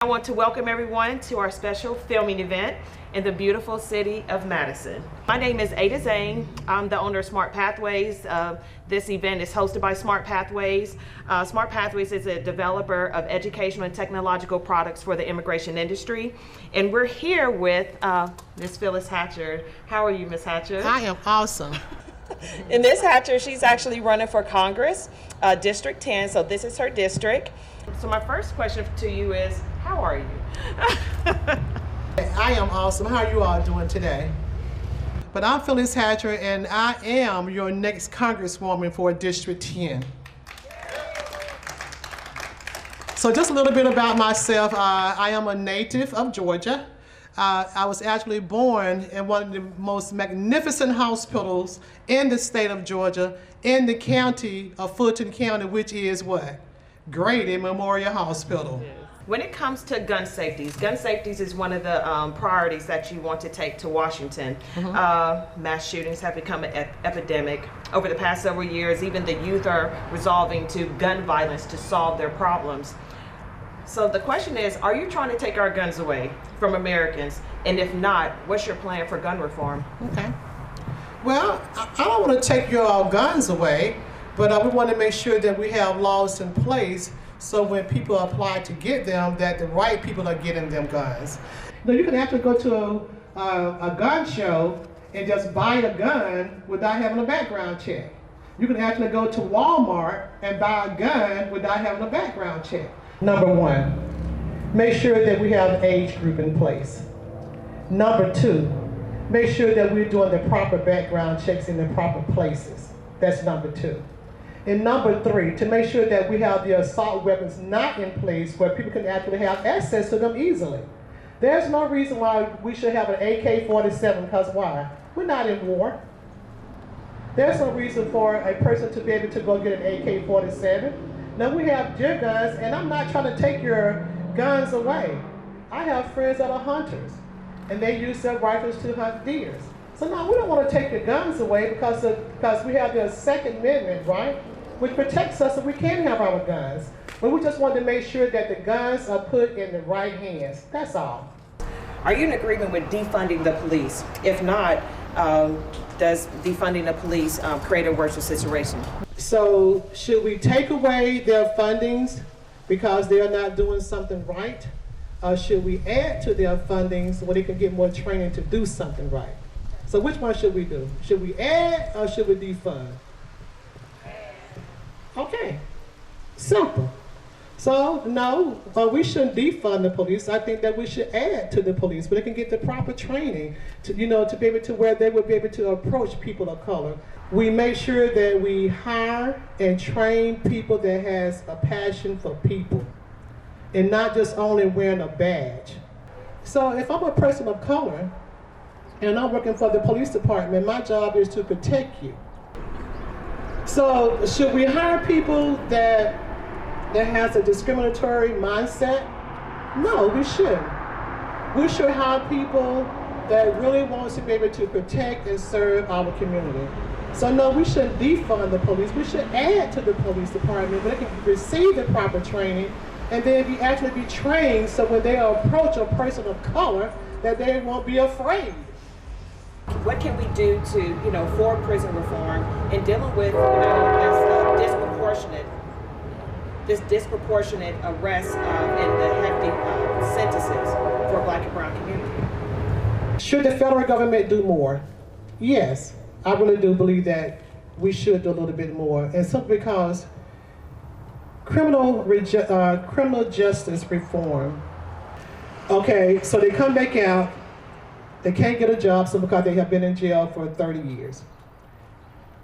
I want to welcome everyone to our special filming event in the beautiful city of Madison. My name is Ada Zane. I'm the owner of Smart Pathways. This event is hosted by Smart Pathways. Smart Pathways is a developer of educational and technological products for the immigration industry. And we're here with Ms. Phyllis Hatcher. How are you, Ms. Hatcher? I am awesome. And Ms. Hatcher, she's actually running for Congress, District 10, so this is her district. So my first question to you is, how are you? I am awesome. How are you all doing today? But I'm Phyllis Hatcher, and I am your next Congresswoman for District 10. So just a little bit about myself. I am a native of Georgia. I was actually born in one of the most magnificent hospitals in the state of Georgia, in the county of Fulton County, which is what? Grady Memorial Hospital. When it comes to gun safeties is one of the priorities that you want to take to Washington. Mass shootings have become an epidemic. Over the past several years, even the youth are resolving to gun violence to solve their problems. So the question is, are you trying to take our guns away from Americans? And if not, what's your plan for gun reform? Okay. Well, I don't want to take your guns away, but we want to make sure that we have laws in place so when people apply to get them, that the right people are getting them guns. You can actually go to a gun show and just buy a gun without having a background check. You can actually go to Walmart and buy a gun without having a background check. Number one, make sure that we have an age group in place. Number two, make sure that we're doing the proper background checks in the proper places. That's number two. And number three, to make sure that we have the assault weapons not in place where people can actually have access to them easily. There's no reason why we should have an AK-47, because why? We're not in war. There's no reason for a person to be able to go get an AK-47. Now we have deer guns, and I'm not trying to take your guns away. I have friends that are hunters, and they use their rifles to hunt deer. So now we don't want to take your guns away because we have the Second Amendment, right, which protects us so we can have our guns. But we just want to make sure that the guns are put in the right hands. That's all. Are you in agreement with defunding the police? If not, does defunding the police create a worse situation? So should we take away their fundings because they're not doing something right? Or should we add to their fundings so they can get more training to do something right? So which one should we do? Should we add or should we defund? Okay, simple. So no, we shouldn't defund the police. I think that we should add to the police, but they can get the proper training to, to be able to where they would be able to approach people of color. We make sure that we hire and train people that has a passion for people and not just only wearing a badge. So if I'm a person of color and I'm working for the police department, my job is to protect you. So should we hire people that has a discriminatory mindset? No, we shouldn't. We should hire people that really want to be able to protect and serve our community. So no, we shouldn't defund the police. We should add to the police department where they can receive the proper training and then actually be trained so when they approach a person of color that they won't be afraid. What can we do to, for prison reform and dealing with, this disproportionate arrests and the hefty sentences for Black and brown community? Should the federal government do more? Yes, I really do believe that we should do a little bit more, and simply because criminal justice reform. Okay, so they come back out. They can't get a job simply because they have been in jail for 30 years.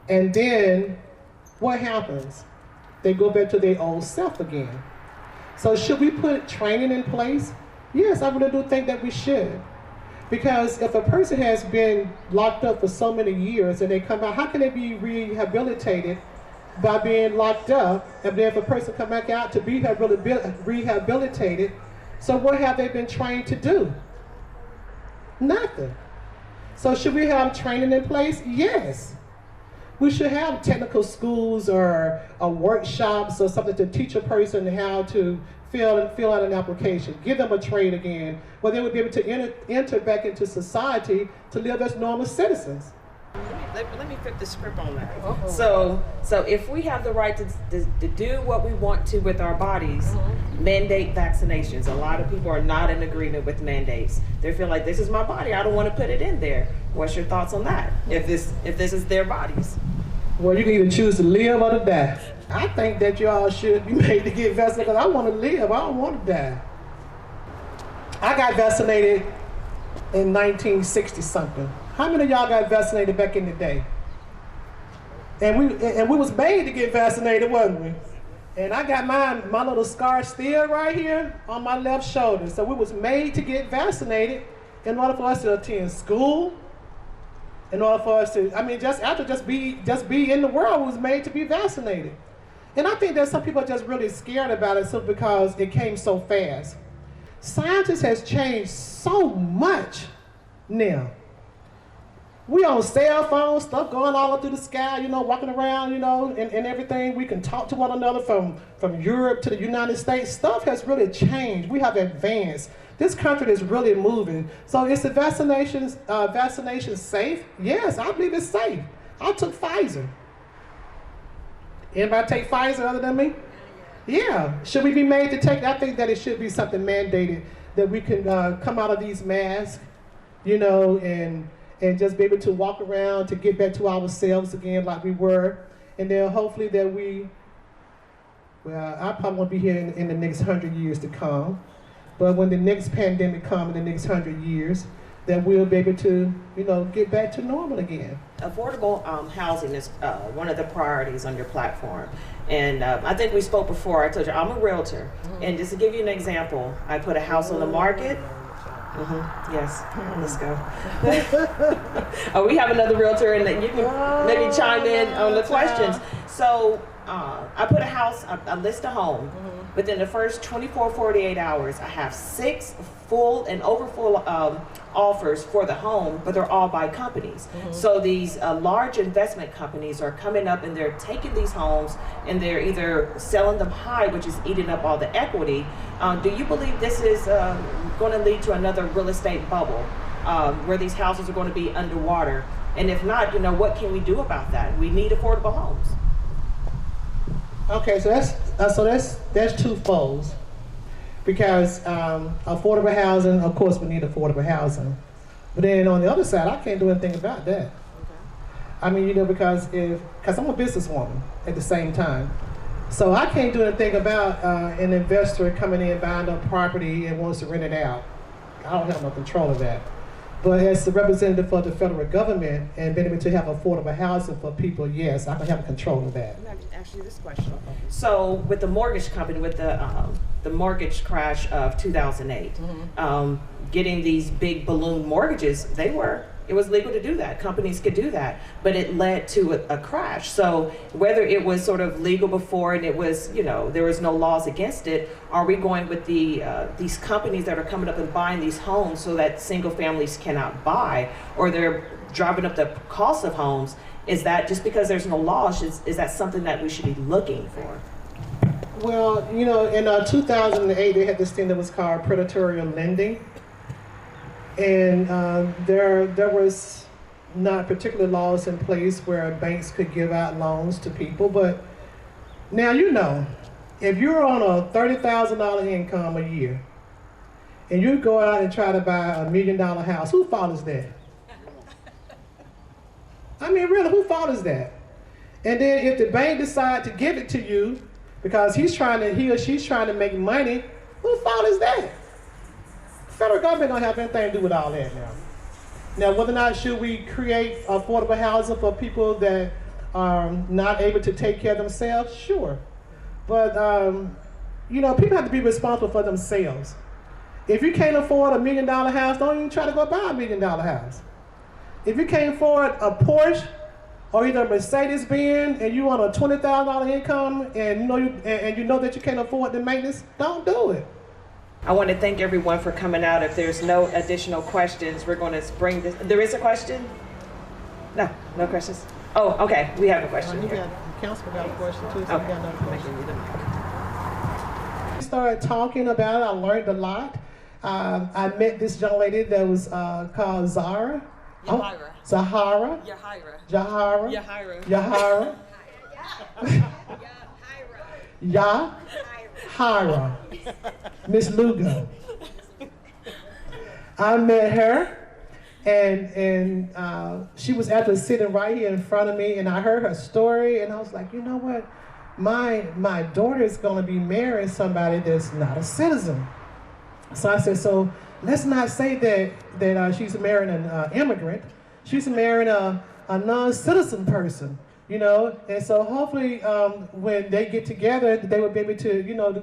And then what happens? They go back to their old self again. So should we put training in place? Yes, I really do think that we should. Because if a person has been locked up for so many years and they come out, how can they be rehabilitated by being locked up? And then if a person come back out to be rehabilitated, so what have they been trained to do? Nothing. So should we have training in place? Yes. We should have technical schools or workshops or something to teach a person how to fill out an application, give them a trade again, where they would be able to enter back into society to live as normal citizens. Let me flip the script on that. So if we have the right to do what we want to with our bodies, mandate vaccinations. A lot of people are not in agreement with mandates. They feel like, this is my body, I don't want to put it in there. What's your thoughts on that? If this is their bodies? Well, you can either choose to live or to die. I think that y'all should be made to get vaccinated, because I want to live, I don't want to die. I got vaccinated in 1960 something. How many of y'all got vaccinated back in the day? And we was made to get vaccinated, wasn't we? And I got my little scar still right here on my left shoulder. So we was made to get vaccinated in order for us to attend school, in order for us to, just be in the world. We was made to be vaccinated. And I think that some people are just really scared about it simply because it came so fast. Science has changed so much now. We on cell phones, stuff going all up through the sky, walking around, and everything. We can talk to one another from Europe to the United States. Stuff has really changed. We have advanced. This country is really moving. So is the vaccination safe? Yes, I believe it's safe. I took Pfizer. Anybody take Pfizer other than me? Yeah. Should we be made to take? I think that it should be something mandated that we can come out of these masks, and just be able to walk around, to get back to ourselves again like we were. And then hopefully that I probably won't be here in the next 100 years to come, but when the next pandemic comes in the next 100 years, that we'll be able to, get back to normal again. Affordable housing is one of the priorities on your platform. And I think we spoke before. I told you, I'm a realtor. And just to give you an example, I put a house on the market. Yes, let's go. We have another realtor, and you can maybe chime in on the questions. So I put a house, I list a home. Within the first 48 hours, I have 6 full and overfull offers for the home, but they're all by companies. So these large investment companies are coming up and they're taking these homes and they're either selling them high, which is eating up all the equity. Do you believe this is going to lead to another real estate bubble where these houses are going to be underwater? And if not, what can we do about that? We need affordable homes. Okay, so that's twofold, because affordable housing, of course, we need affordable housing, but then on the other side, I can't do anything about that. Because I'm a businesswoman at the same time, so I can't do anything about an investor coming in, buying a property and wants to rent it out. I don't have no control of that. But as the representative for the federal government and being able to have affordable housing for people, yes, I can have control of that. Let me ask you this question. So with the mortgage company, with the mortgage crash of 2008, getting these big balloon mortgages, it was legal to do that. Companies could do that, but it led to a crash. So whether it was sort of legal before and it was, there was no laws against it, are we going with these companies that are coming up and buying these homes so that single families cannot buy, or they're driving up the cost of homes? Is that just because there's no laws, is that something that we should be looking for? Well, in 2008, they had this thing that was called predatory lending. And there was not particular laws in place where banks could give out loans to people. But now, if you're on a $30,000 income a year and you go out and try to buy $1 million house, whose fault is that? Really, whose fault is that? And then if the bank decide to give it to you because he or she's trying to make money, whose fault is that? Federal government don't have anything to do with all that now. Now, whether or not should we create affordable housing for people that are not able to take care of themselves? Sure. But, people have to be responsible for themselves. If you can't afford $1 million house, don't even try to go buy $1 million house. If you can't afford a Porsche or either a Mercedes-Benz and you want a $20,000 income and you know that you can't afford the maintenance, don't do it. I want to thank everyone for coming out. If there's no additional questions, we're going to bring this. There is a question? No questions? Oh, okay. We have a question. Councilman got a question too. So we got another question. started talking about it, I learned a lot. I met this young lady that was called Zahara. Yahira. Zahara. Yahira. Jahara. Yahira. Yahara. Yahira. Miss Lugo. I met her, and she was actually sitting right here in front of me, and I heard her story, and I was like, you know what? My daughter is going to be marrying somebody that's not a citizen. So I said, so let's not say that she's marrying an immigrant. She's marrying a non-citizen person, you know. And so hopefully when they get together, they will be able to, you know,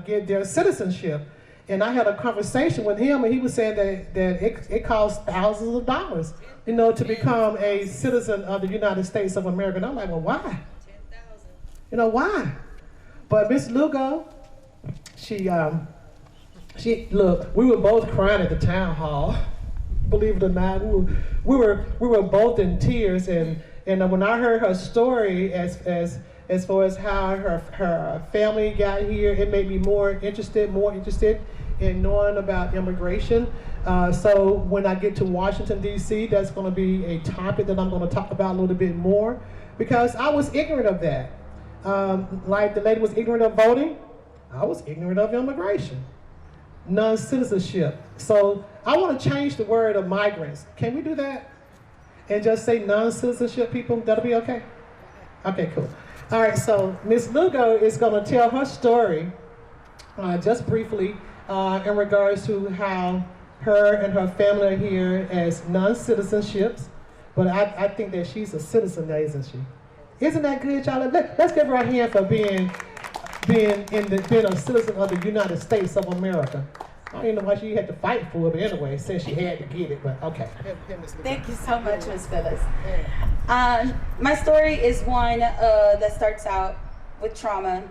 get their citizenship. And I had a conversation with him, and he was saying that it costs thousands of dollars, you know, to become a citizen of the United States of America. And I'm like, well, why? 10,000. You know, why? But Miss Lugo, she look, we were both crying at the town hall. Believe it or not, we were both in tears, and when I heard her story as far as how her family got here, it made me more interested in knowing about immigration. So when I get to Washington, D.C., that's going to be a topic that I'm going to talk about a little bit more, because I was ignorant of that. Like the lady was ignorant of voting, I was ignorant of immigration, non-citizenship. So I want to change the word of migrants. Can we do that? And just say non-citizenship people? That'll be okay? Okay, cool. All right, so Ms. Lugo is going to tell her story just briefly in regards to how her and her family are here as non-citizenships. But I think that she's a citizen now, isn't she? Isn't that good, y'all? Let's give her a hand for being a citizen of the United States of America. I don't even know why she had to fight for it, but anyway, said she had to get it, but okay. Thank you so much, Ms. Phyllis. My story is one that starts out with trauma,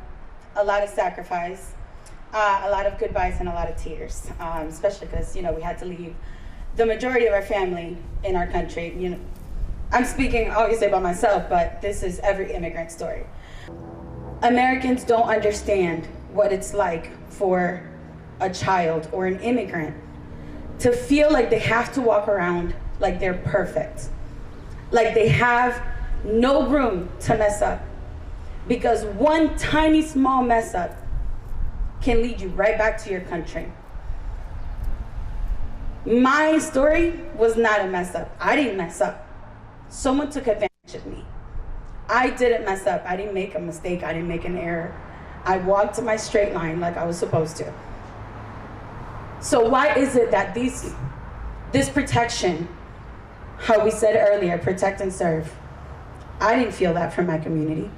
a lot of sacrifice, a lot of goodbyes, and a lot of tears, especially because, you know, we had to leave the majority of our family in our country. You know, I'm speaking obviously about myself, but this is every immigrant story. Americans don't understand what it's like for a child or an immigrant to feel like they have to walk around like they're perfect, like they have no room to mess up, because one tiny small mess up can lead you right back to your country. My story was not a mess up. I didn't mess up. Someone took advantage of me. I didn't mess up. I didn't make a mistake. I didn't make an error. I walked my straight line like I was supposed to. So why is it that this protection, how we said earlier, protect and serve, I didn't feel that from my community.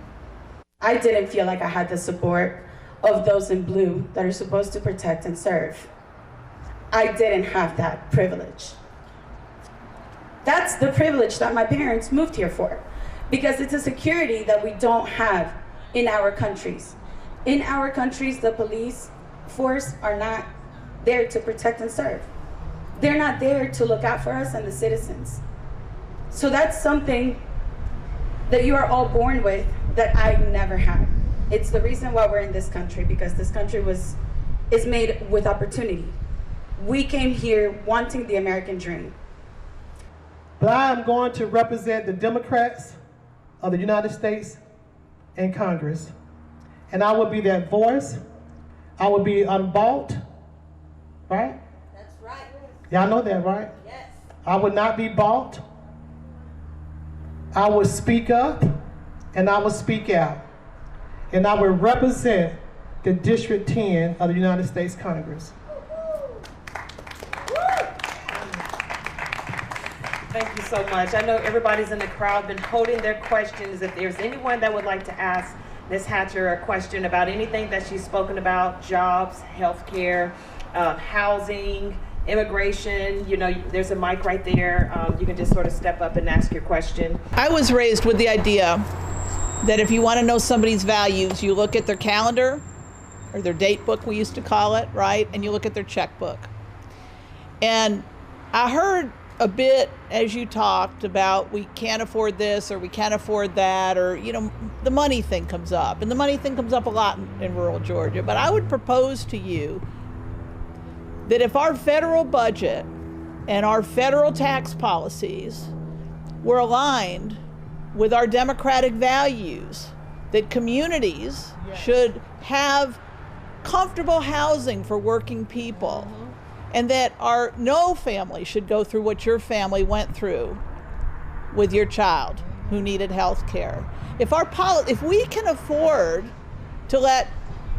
I didn't feel like I had the support of those in blue that are supposed to protect and serve. I didn't have that privilege. That's the privilege that my parents moved here for, because it's a security that we don't have in our countries. In our countries, the police force are not there to protect and serve. They're not there to look out for us and the citizens. So that's something that you are all born with that I never had. It's the reason why we're in this country, because this country is made with opportunity. We came here wanting the American dream. But I am going to represent the Democrats of the United States in Congress. And I will be that voice. I will be unbought, right? That's right. Y'all know that, right? Yes. I would not be bought. I will speak up, and I will speak out. And I will represent the District 10 of the United States Congress. Thank you so much. I know everybody's in the crowd been holding their questions. If there's anyone that would like to ask Ms. Hatcher a question about anything that she's spoken about, jobs, healthcare, housing, immigration, you know, there's a mic right there. You can just sort of step up and ask your question. I was raised with the idea that if you want to know somebody's values, you look at their calendar, or their date book, we used to call it, right? And you look at their checkbook. And I heard a bit, as you talked about, we can't afford this or we can't afford that, or, you know, the money thing comes up. And the money thing comes up a lot in rural Georgia. But I would propose to you that if our federal budget and our federal tax policies were aligned with our democratic values, that communities should have comfortable housing for working people, and that no family should go through what your family went through with your child who needed health care. If we can afford to let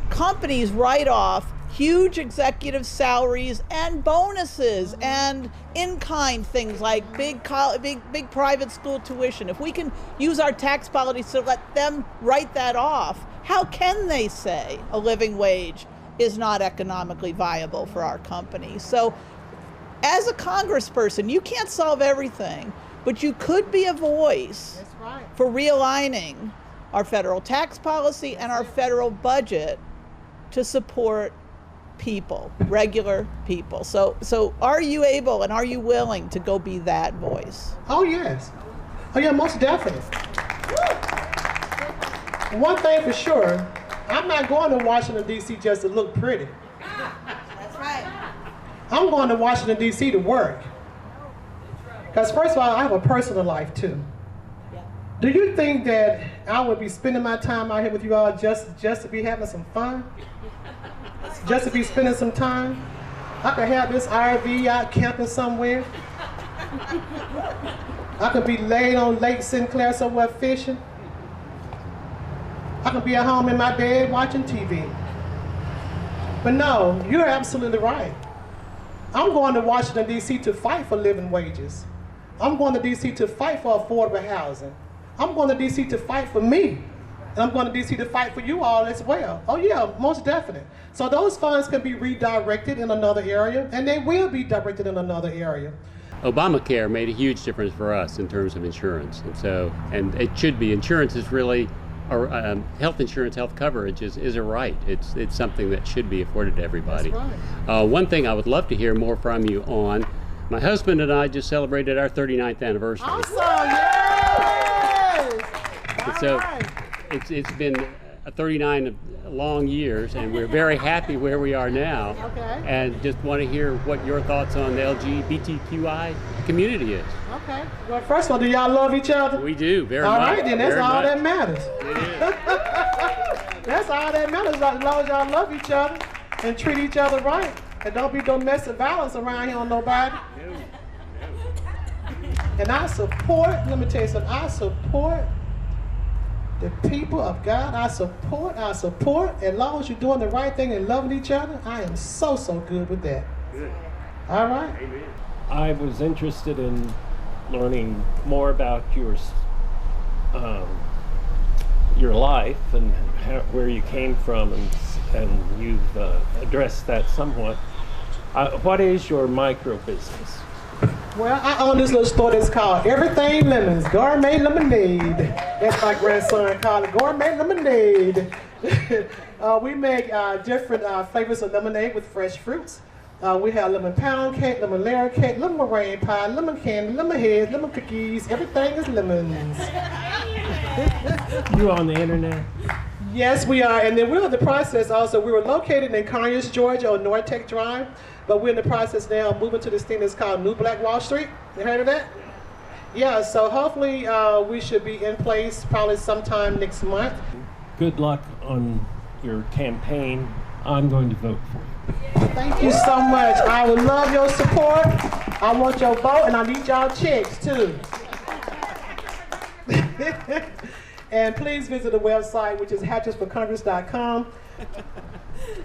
companies write off huge executive salaries and bonuses and in-kind things like big private school tuition, if we can use our tax policies to let them write that off, how can they say a living wage is not economically viable for our company? So as a congressperson, you can't solve everything, but you could be a voice for realigning our federal tax policy and our federal budget to support people, regular people. So are you able and are you willing to go be that voice? Oh, yes. Oh, yeah, most definitely. One thing for sure, I'm not going to Washington, D.C. just to look pretty. That's right. I'm going to Washington, D.C. to work. Because first of all, I have a personal life too. Yeah. Do you think that I would be spending my time out here with you all just to be having some fun? Just to be spending some time? I could have this RV out camping somewhere. I could be laid on Lake Sinclair somewhere fishing. I could be at home in my bed watching TV. But no, you're absolutely right. I'm going to Washington, D.C. to fight for living wages. I'm going to D.C. to fight for affordable housing. I'm going to D.C. to fight for me. And I'm going to D.C. to fight for you all as well. Oh yeah, most definitely. So those funds can be redirected in another area, and they will be directed in another area. Obamacare made a huge difference for us in terms of insurance. And it should be. Insurance is really, or health insurance, health coverage is a right. It's something that should be afforded to everybody. That's right. One thing I would love to hear more from you on, my husband and I just celebrated our 39th anniversary. Awesome, yes! And so it's been 39 long years, and we're very happy where we are now. Okay. And just want to hear what your thoughts on the LGBTQI community is. Okay. Well, first of all, do y'all love each other? We do, very all much. All right, then that's all that matters. It is. That's all that matters, as long as y'all love each other and treat each other right. And don't be domestic violence around here on nobody. No. And I support, let me tell you something, I support the people of God. I support, as long as you're doing the right thing and loving each other, I am so good with that. Good. All right? Amen. I was interested in learning more about your life and where you came from, and you've addressed that somewhat. What is your micro business? Well, I own this little store that's called Everything Lemons, Gourmet Lemonade. That's my grandson called it, Gourmet Lemonade. We make different flavors of lemonade with fresh fruits. We have lemon pound cake, lemon layer cake, lemon meringue pie, lemon candy, lemon heads, lemon cookies. Everything is lemons. You on the internet? Yes, we are. And then we're in the process also. We were located in Conyers, Georgia on North Tech Drive, but we're in the process now of moving to this thing that's called New Black Wall Street. You heard of that? Yeah, so hopefully we should be in place probably sometime next month. Good luck on your campaign. I'm going to vote for you. Thank you so much. I would love your support. I want your vote, and I need y'all checks too. And please visit the website, which is hatchersforcongress.com.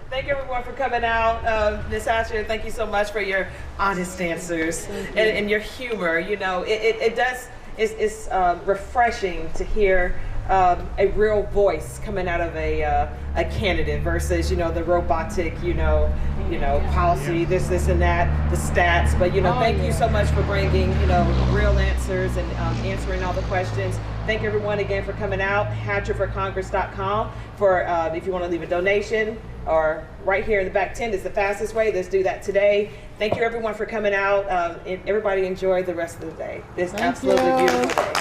Thank you everyone for coming out. Ms. Hatcher, thank you so much for your honest answers and your humor. You know, it's refreshing to hear a real voice coming out of a candidate versus, you know, the robotic, you know, policy, this and that, the stats. But, you know, thank you so much for bringing, you know, real answers and answering all the questions. Thank everyone again for coming out. HatcherForCongress.com for if you want to leave a donation, or right here in the back tent is the fastest way. Let's do that today. Thank you everyone for coming out. And everybody enjoy the rest of the day. This absolutely beautiful day.